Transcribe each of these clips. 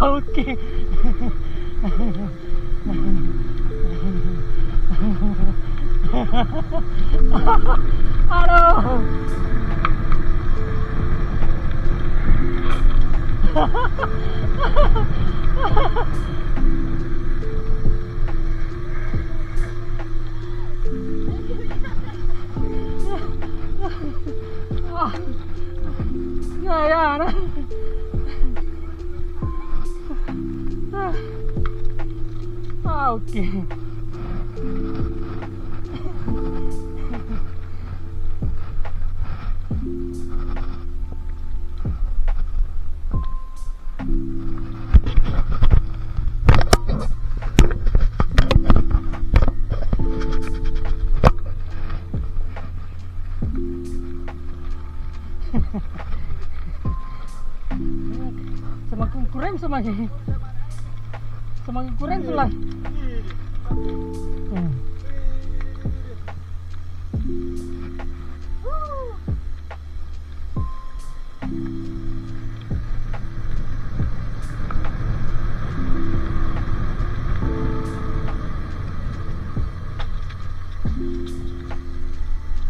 Oke. Aduh. Ya ya. Oke. Semakin kurang semakin kurang pula.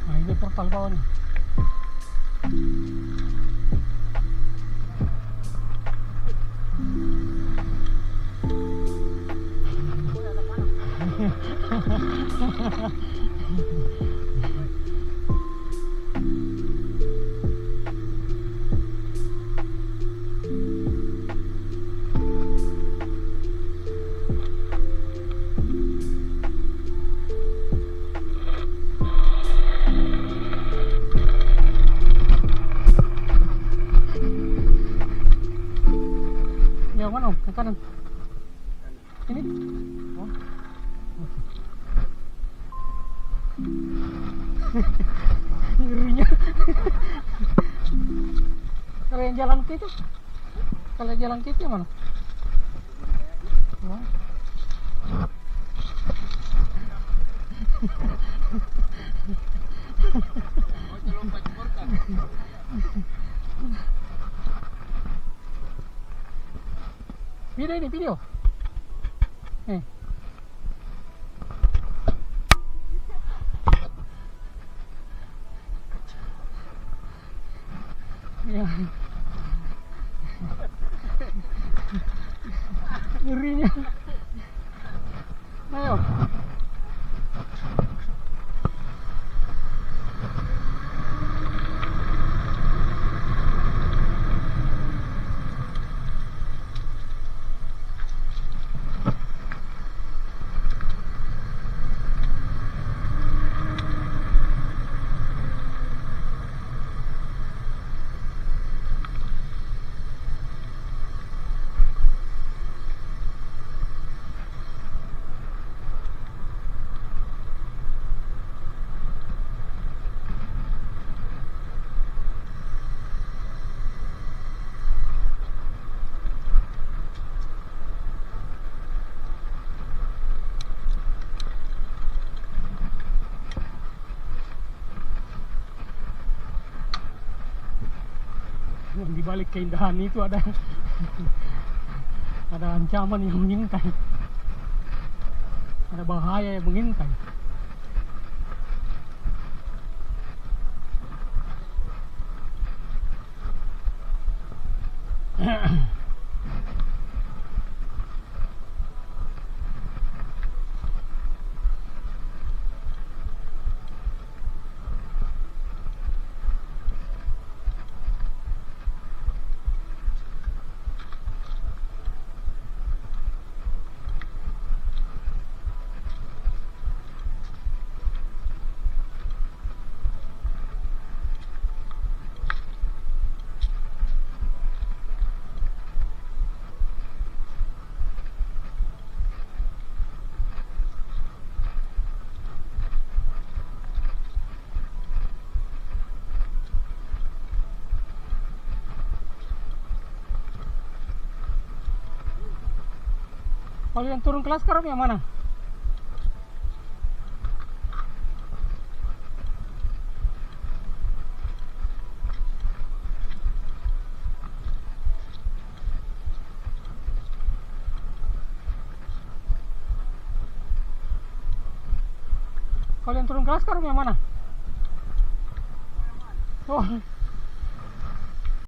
Nah, ini portal bawah nih. Yang mana om? Yang kanan? Ini? Oh. Ngerinya. Kalau yang jalan ke itu? Kalau yang jalan ke itu yang mana? Oh. Video ini video. Ya. Ngerinya. Ayo. Di balik keindahan itu ada ancaman yang mengintai, ada bahaya yang mengintai. Kalau yang turun kelas sekarang yang mana? Kalian turun ke Laskar yang mana? Oh,